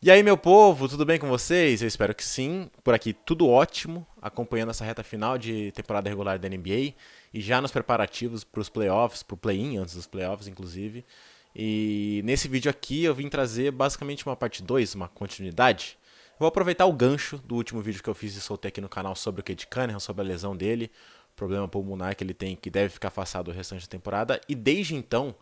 E aí, meu povo, tudo bem com vocês? Eu espero que sim. Por aqui, tudo ótimo, acompanhando essa reta final de temporada regular da NBA e já nos preparativos para os playoffs, para o play-in, antes dos playoffs, inclusive. E nesse vídeo aqui eu vim trazer basicamente uma parte 2, uma continuidade. Eu vou aproveitar o gancho do último vídeo que eu fiz e soltei aqui no canal sobre o Cade Cunningham, sobre a lesão dele, o problema pulmonar que ele tem, que deve ficar afastado o restante da temporada. E desde então,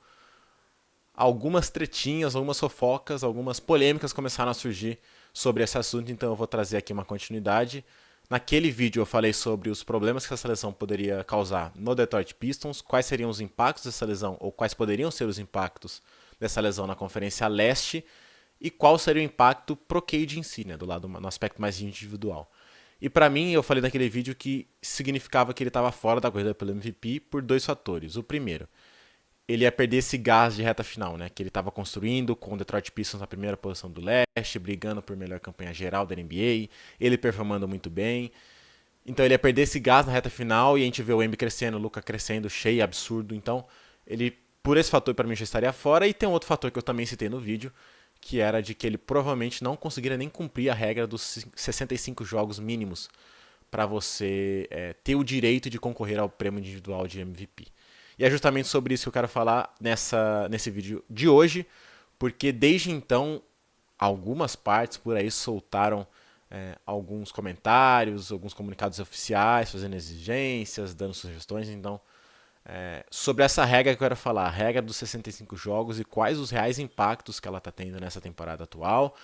algumas tretinhas, algumas fofocas, algumas polêmicas começaram a surgir sobre esse assunto, então eu vou trazer aqui uma continuidade. Naquele vídeo eu falei sobre os problemas que essa lesão poderia causar no Detroit Pistons, quais seriam os impactos dessa lesão, ou quais poderiam ser os impactos dessa lesão na Conferência Leste, e qual seria o impacto pro Cade em si, né, do lado, no aspecto mais individual. E para mim, eu falei naquele vídeo que significava que ele estava fora da corrida pelo MVP por dois fatores. O primeiro, ele ia perder esse gás de reta final, né? Que ele estava construindo com o Detroit Pistons na primeira posição do leste, brigando por melhor campanha geral da NBA, ele performando muito bem. Então ele ia perder esse gás na reta final e a gente vê o Embiid crescendo, o Luka crescendo, cheio, absurdo. Então ele, por esse fator, para mim já estaria fora. E tem um outro fator que eu também citei no vídeo, que era de que ele provavelmente não conseguiria nem cumprir a regra dos 65 jogos mínimos para você ter o direito de concorrer ao prêmio individual de MVP. E é justamente sobre isso que eu quero falar nesse vídeo de hoje, porque desde então algumas partes por aí soltaram alguns comentários, alguns comunicados oficiais, fazendo exigências, dando sugestões. Então, sobre essa regra que eu quero falar, a regra dos 65 jogos e quais os reais impactos que ela está tendo nessa temporada atual,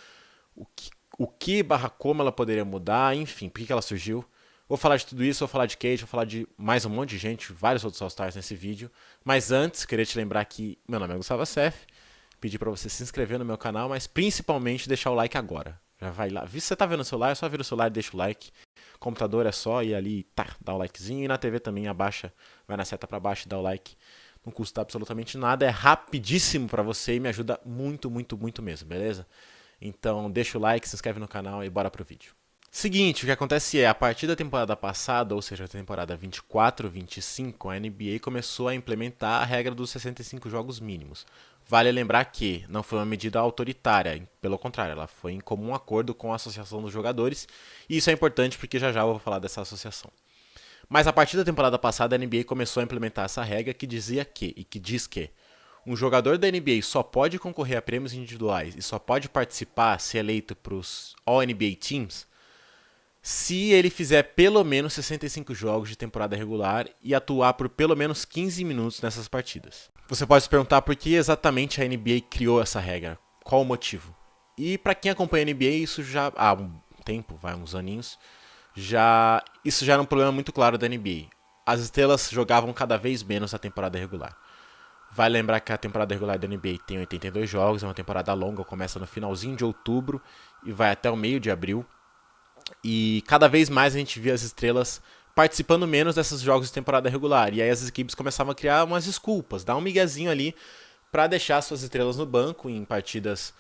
o que barra como ela poderia mudar, enfim, por que ela surgiu. Vou falar de tudo isso, vou falar de Cade, vou falar de mais um monte de gente, vários outros All-Stars nesse vídeo. Mas antes, queria te lembrar que meu nome é Gustavo Acef, pedir para você se inscrever no meu canal, mas principalmente deixar o like agora. Já vai lá. Se você tá vendo o celular, é só vir o celular e deixa o like. Computador é só ir ali, tá, dá o likezinho. E na TV também, abaixa, vai na seta para baixo e dá o like. Não custa absolutamente nada, é rapidíssimo para você e me ajuda muito, muito, muito mesmo, beleza? Então deixa o like, se inscreve no canal e bora pro vídeo. Seguinte, o que acontece é, a partir da temporada passada, ou seja, a temporada 24-25, a NBA começou a implementar a regra dos 65 jogos mínimos. Vale lembrar que não foi uma medida autoritária, pelo contrário, ela foi em comum acordo com a Associação dos Jogadores, e isso é importante porque já já eu vou falar dessa associação. Mas a partir da temporada passada, a NBA começou a implementar essa regra que dizia que, e que diz que, um jogador da NBA só pode concorrer a prêmios individuais e só pode participar, ser eleito para os All-NBA Teams, se ele fizer pelo menos 65 jogos de temporada regular e atuar por pelo menos 15 minutos nessas partidas. Você pode se perguntar por que exatamente a NBA criou essa regra, qual o motivo. E para quem acompanha a NBA, isso já há um tempo, vai uns aninhos, isso já era um problema muito claro da NBA. As estrelas jogavam cada vez menos na temporada regular. Vai lembrar que a temporada regular da NBA tem 82 jogos, é uma temporada longa, começa no finalzinho de outubro e vai até o meio de abril. E cada vez mais a gente via as estrelas participando menos desses jogos de temporada regular. E aí as equipes começavam a criar umas desculpas, dar um miguezinho ali para deixar suas estrelas no banco em partidas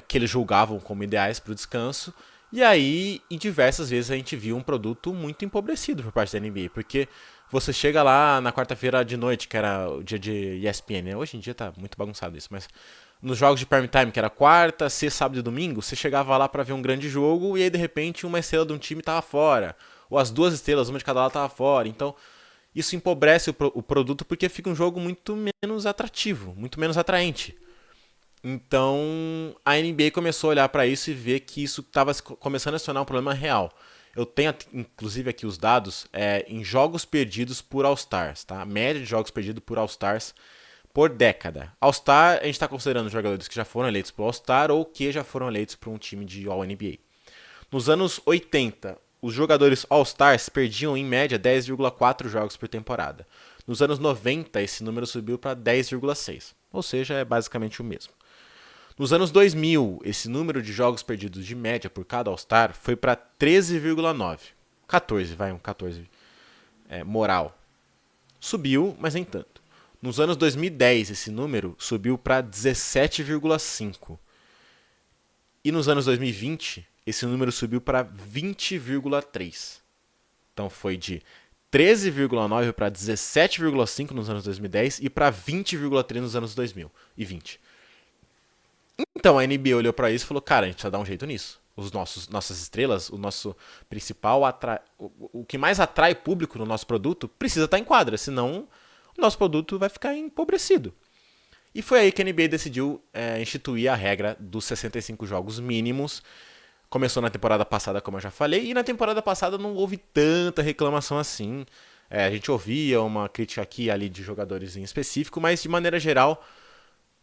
que eles julgavam como ideais para o descanso. E aí, em diversas vezes, a gente viu um produto muito empobrecido por parte da NBA, porque você chega lá na quarta-feira de noite, que era o dia de ESPN, né? Hoje em dia tá muito bagunçado isso, mas nos jogos de prime time, que era quarta, sexta, sábado e domingo, você chegava lá para ver um grande jogo e aí de repente uma estrela de um time tava fora, ou as duas estrelas, uma de cada lado tava fora. Então, isso empobrece o produto porque fica um jogo muito menos atrativo, muito menos atraente. Então, a NBA começou a olhar para isso e ver que isso estava começando a se tornar um problema real. Eu tenho, inclusive, aqui os dados em jogos perdidos por All-Stars, tá? A média de jogos perdidos por All-Stars por década. All-Star, a gente está considerando jogadores que já foram eleitos para All-Star ou que já foram eleitos para um time de All-NBA. Nos anos 80, os jogadores All-Stars perdiam em média 10,4 jogos por temporada. Nos anos 90, esse número subiu para 10,6, ou seja, é basicamente o mesmo. Nos anos 2000, esse número de jogos perdidos de média por cada All-Star foi para 13,9. 14, vai, um 14 moral. Subiu, mas nem tanto. Nos anos 2010, esse número subiu para 17,5. E nos anos 2020, esse número subiu para 20,3. Então foi de 13,9 para 17,5 nos anos 2010 e para 20,3 nos anos 2020. Então a NBA olhou pra isso e falou, cara, a gente precisa dar um jeito nisso. Nossas estrelas, o nosso principal o que mais atrai público no nosso produto precisa estar em quadra, senão o nosso produto vai ficar empobrecido. E foi aí que a NBA decidiu instituir a regra dos 65 jogos mínimos. Começou na temporada passada, como eu já falei, e na temporada passada não houve tanta reclamação assim. A gente ouvia uma crítica aqui e ali de jogadores em específico, mas de maneira geral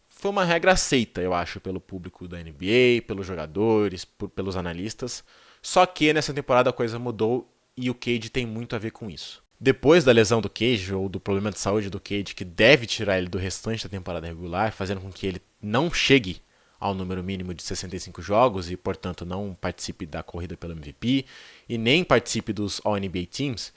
foi uma regra aceita, eu acho, pelo público da NBA, pelos jogadores, pelos analistas. Só que nessa temporada a coisa mudou e o Cade tem muito a ver com isso. Depois da lesão do Cade, ou do problema de saúde do Cade, que deve tirar ele do restante da temporada regular, fazendo com que ele não chegue ao número mínimo de 65 jogos e, portanto, não participe da corrida pelo MVP e nem participe dos All-NBA Teams,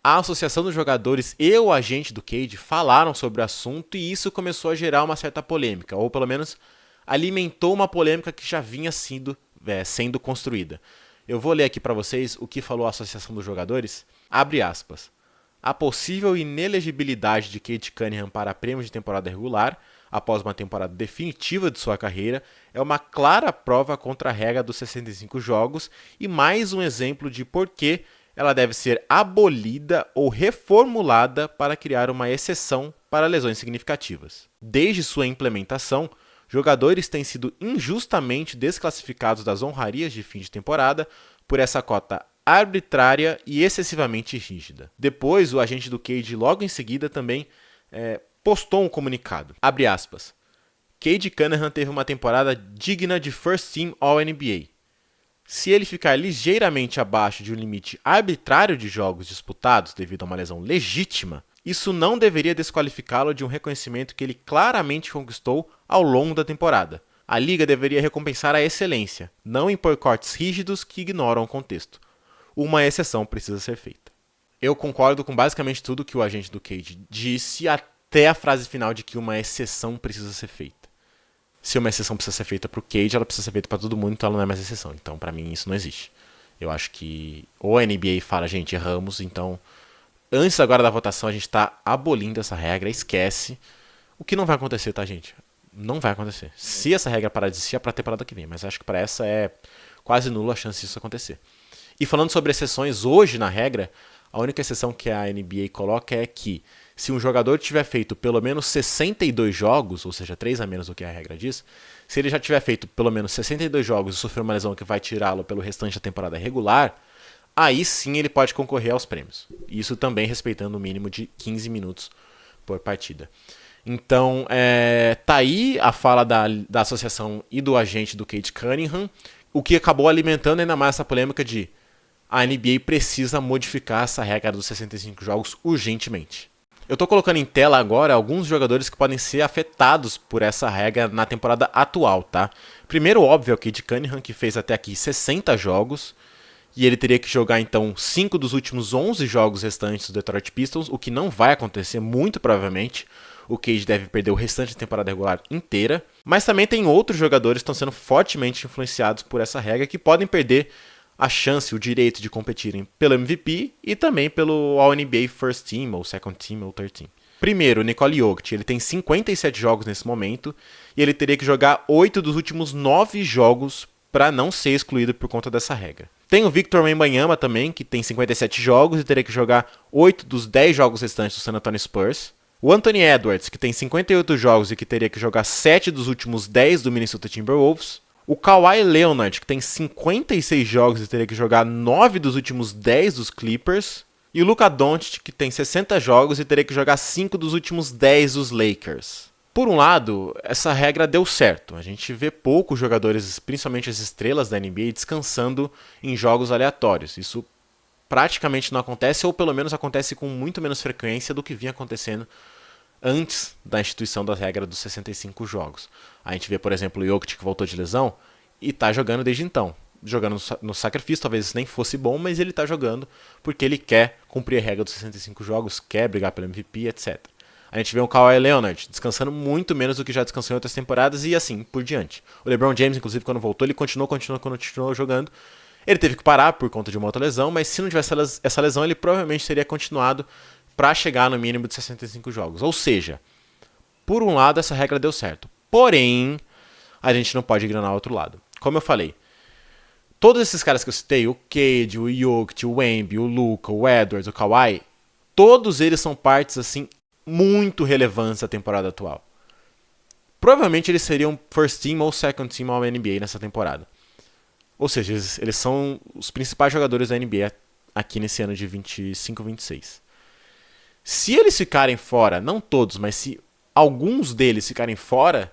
a associação dos jogadores e o agente do Cade falaram sobre o assunto e isso começou a gerar uma certa polêmica, ou pelo menos alimentou uma polêmica que já vinha sendo construída. Eu vou ler aqui para vocês o que falou a associação dos jogadores. Abre aspas. A possível inelegibilidade de Cade Cunningham para prêmios de temporada regular, após uma temporada definitiva de sua carreira, é uma clara prova contra a regra dos 65 jogos e mais um exemplo de por que ela deve ser abolida ou reformulada para criar uma exceção para lesões significativas. Desde sua implementação, jogadores têm sido injustamente desclassificados das honrarias de fim de temporada por essa cota arbitrária e excessivamente rígida. Depois, o agente do Cade, logo em seguida, também postou um comunicado. Abre aspas. Cade Cunningham teve uma temporada digna de First Team All-NBA. Se ele ficar ligeiramente abaixo de um limite arbitrário de jogos disputados devido a uma lesão legítima, isso não deveria desqualificá-lo de um reconhecimento que ele claramente conquistou ao longo da temporada. A liga deveria recompensar a excelência, não impor cortes rígidos que ignoram o contexto. Uma exceção precisa ser feita. Eu concordo com basicamente tudo que o agente do Cade disse, até a frase final de que uma exceção precisa ser feita. Se uma exceção precisa ser feita para o Cade, ela precisa ser feita para todo mundo, então ela não é mais exceção. Então, para mim, isso não existe. Eu acho que ou a NBA fala, gente, erramos, então antes agora da votação a gente está abolindo essa regra, esquece. O que não vai acontecer, tá, gente? Não vai acontecer. Se essa regra parar de existir, é para a temporada que vem, mas acho que para essa é quase nula a chance disso acontecer. E falando sobre exceções, hoje na regra, a única exceção que a NBA coloca é que se um jogador tiver feito pelo menos 62 jogos, ou seja, 3 a menos do que a regra diz, se ele já tiver feito pelo menos 62 jogos e sofrer uma lesão que vai tirá-lo pelo restante da temporada regular, aí sim ele pode concorrer aos prêmios. Isso também respeitando o mínimo de 15 minutos por partida. Então, tá aí a fala da associação e do agente do Cade Cunningham, o que acabou alimentando ainda mais essa polêmica de a NBA precisa modificar essa regra dos 65 jogos urgentemente. Eu estou colocando em tela agora alguns jogadores que podem ser afetados por essa regra na temporada atual, tá? Primeiro, óbvio, é o Cade Cunningham, que fez até aqui 60 jogos, e ele teria que jogar, então, 5 dos últimos 11 jogos restantes do Detroit Pistons, o que não vai acontecer, muito provavelmente. O Cade deve perder o restante da temporada regular inteira. Mas também tem outros jogadores que estão sendo fortemente influenciados por essa regra, que podem perder a chance, o direito de competirem pelo MVP e também pelo All-NBA First Team, ou Second Team, ou Third Team. Primeiro, o Nikola Jokic, ele tem 57 jogos nesse momento e ele teria que jogar 8 dos últimos 9 jogos para não ser excluído por conta dessa regra. Tem o Victor Wembanyama também, que tem 57 jogos e teria que jogar 8 dos 10 jogos restantes do San Antonio Spurs. O Anthony Edwards, que tem 58 jogos e que teria que jogar 7 dos últimos 10 do Minnesota Timberwolves. O Kawhi Leonard, que tem 56 jogos e teria que jogar 9 dos últimos 10 dos Clippers. E o Luka Doncic, que tem 60 jogos e teria que jogar 5 dos últimos 10 dos Lakers. Por um lado, essa regra deu certo. A gente vê poucos jogadores, principalmente as estrelas da NBA, descansando em jogos aleatórios. Isso praticamente não acontece, ou pelo menos acontece com muito menos frequência do que vinha acontecendo antes da instituição da regra dos 65 jogos. A gente vê, por exemplo, o Jokic, que voltou de lesão e está jogando desde então. Jogando no sacrifício, talvez isso nem fosse bom, mas ele está jogando porque ele quer cumprir a regra dos 65 jogos, quer brigar pelo MVP, etc. A gente vê o Kawhi Leonard descansando muito menos do que já descansou em outras temporadas e assim por diante. O LeBron James, inclusive, quando voltou, ele continuou jogando. Ele teve que parar por conta de uma outra lesão, mas se não tivesse essa lesão, ele provavelmente teria continuado para chegar no mínimo de 65 jogos. Ou seja, por um lado, essa regra deu certo. Porém, a gente não pode ignorar o outro lado. Como eu falei, todos esses caras que eu citei, o Cade, o Jokic, o Wemby, o Luka, o Edwards, o Kawhi, todos eles são partes assim muito relevantes da temporada atual. Provavelmente eles seriam first team ou second team ao NBA nessa temporada. Ou seja, eles são os principais jogadores da NBA aqui nesse ano de 25-26. Se eles ficarem fora, não todos, mas se alguns deles ficarem fora,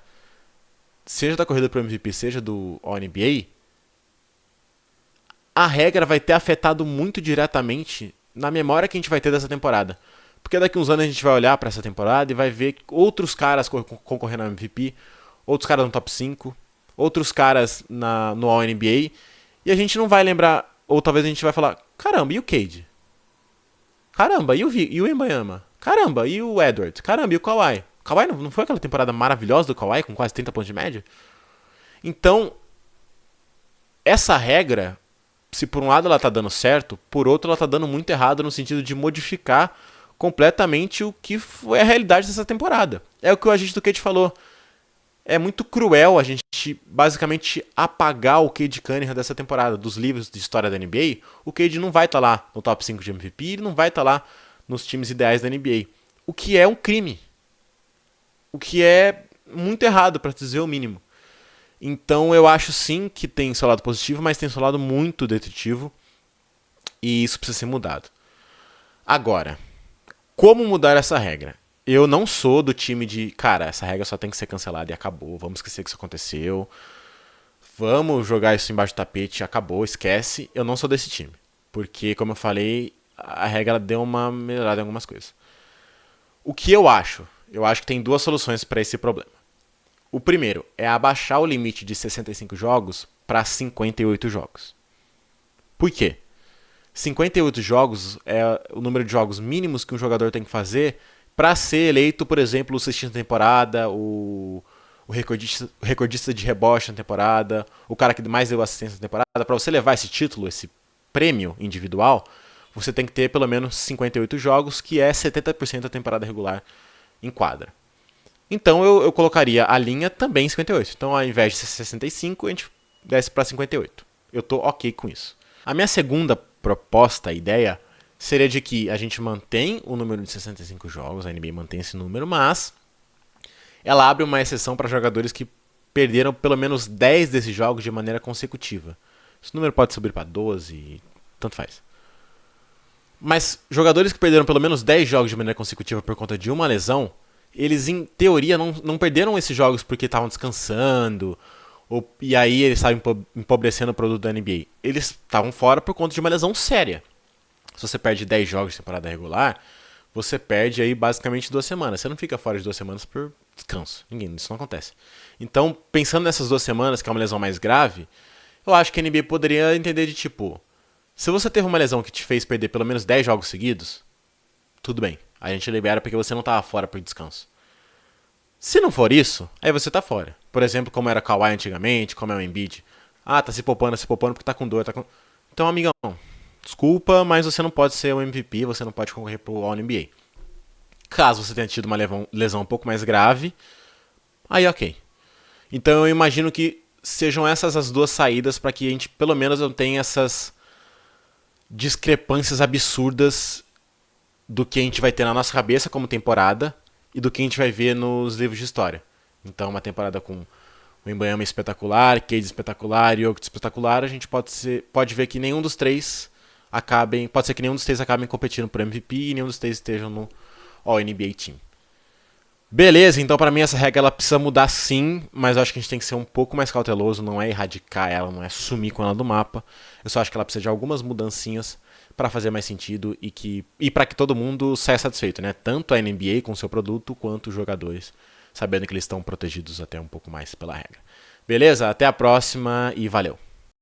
seja da corrida para o MVP, seja do All-NBA, a regra vai ter afetado muito diretamente na memória que a gente vai ter dessa temporada. Porque daqui uns anos a gente vai olhar para essa temporada e vai ver outros caras concorrendo ao MVP, outros caras no top 5, outros caras no All-NBA, e a gente não vai lembrar, ou talvez a gente vai falar, caramba, e o Cade? Caramba, e o Wembanyama? Caramba, e o Edwards? Caramba, e o Kawhi? O Kawhi não foi aquela temporada maravilhosa do Kawhi, com quase 30 pontos de média? Então, essa regra, se por um lado ela tá dando certo, por outro ela tá dando muito errado no sentido de modificar completamente o que foi a realidade dessa temporada. É o que o agente do Cade falou. É muito cruel a gente basicamente apagar o Cade Cunningham dessa temporada. Dos livros de história da NBA, o Cade não vai estar lá no top 5 de MVP, ele não vai estar lá nos times ideais da NBA. O que é um crime. O que é muito errado, para dizer o mínimo. Então eu acho sim que tem seu lado positivo, mas tem seu lado muito destrutivo. E isso precisa ser mudado. Agora, como mudar essa regra? Eu não sou do time de, cara, essa regra só tem que ser cancelada e acabou, vamos esquecer que isso aconteceu, vamos jogar isso embaixo do tapete, acabou, esquece. Eu não sou desse time, porque, como eu falei, a regra deu uma melhorada em algumas coisas. O que eu acho? Eu acho que tem duas soluções para esse problema. O primeiro é abaixar o limite de 65 jogos para 58 jogos. Por quê? 58 jogos é o número de jogos mínimos que um jogador tem que fazer para ser eleito, por exemplo, o sextista da temporada, o recordista de rebote na temporada, o cara que mais deu assistência na temporada. Para você levar esse título, esse prêmio individual, você tem que ter pelo menos 58 jogos, que é 70% da temporada regular em quadra. Então eu colocaria a linha também em 58. Então ao invés de ser 65, a gente desce para 58. Eu tô ok com isso. A minha segunda proposta, a ideia, seria de que a gente mantém o número de 65 jogos, a NBA mantém esse número, mas ela abre uma exceção para jogadores que perderam pelo menos 10 desses jogos de maneira consecutiva. Esse número pode subir para 12, tanto faz. Mas jogadores que perderam pelo menos 10 jogos de maneira consecutiva por conta de uma lesão, eles em teoria não perderam esses jogos porque estavam descansando, e aí eles estavam empobrecendo o produto da NBA. Eles estavam fora por conta de uma lesão séria. Se você perde 10 jogos de temporada regular, você perde aí basicamente 2 semanas. Você não fica fora de 2 semanas por descanso. Isso não acontece. Então, pensando nessas 2 semanas, que é uma lesão mais grave, eu acho que a NBA poderia entender de tipo, se você teve uma lesão que te fez perder pelo menos 10 jogos seguidos, tudo bem. A gente libera porque você não estava fora por descanso. Se não for isso, aí você tá fora. Por exemplo, como era o Kawhi antigamente, como é o Embiid. Ah, tá se poupando porque tá com dor. Então, amigão, desculpa, mas você não pode ser o MVP, você não pode concorrer pro All-NBA. Caso você tenha tido uma lesão um pouco mais grave, aí ok. Então eu imagino que sejam essas as duas saídas para que a gente pelo menos não tenha essas discrepâncias absurdas do que a gente vai ter na nossa cabeça como temporada e do que a gente vai ver nos livros de história. Então uma temporada com o Wembanyama espetacular, Cade espetacular, Jokic espetacular, a gente pode ver que nenhum dos três pode ser que nenhum dos três acabem competindo por MVP e nenhum dos três estejam no All-NBA Team. Beleza, então para mim essa regra ela precisa mudar sim, mas eu acho que a gente tem que ser um pouco mais cauteloso, não é erradicar ela, não é sumir com ela do mapa. Eu só acho que ela precisa de algumas mudancinhas para fazer mais sentido e para que todo mundo saia satisfeito, né? Tanto a NBA com o seu produto, quanto os jogadores, sabendo que eles estão protegidos até um pouco mais pela regra. Beleza? Até a próxima e valeu!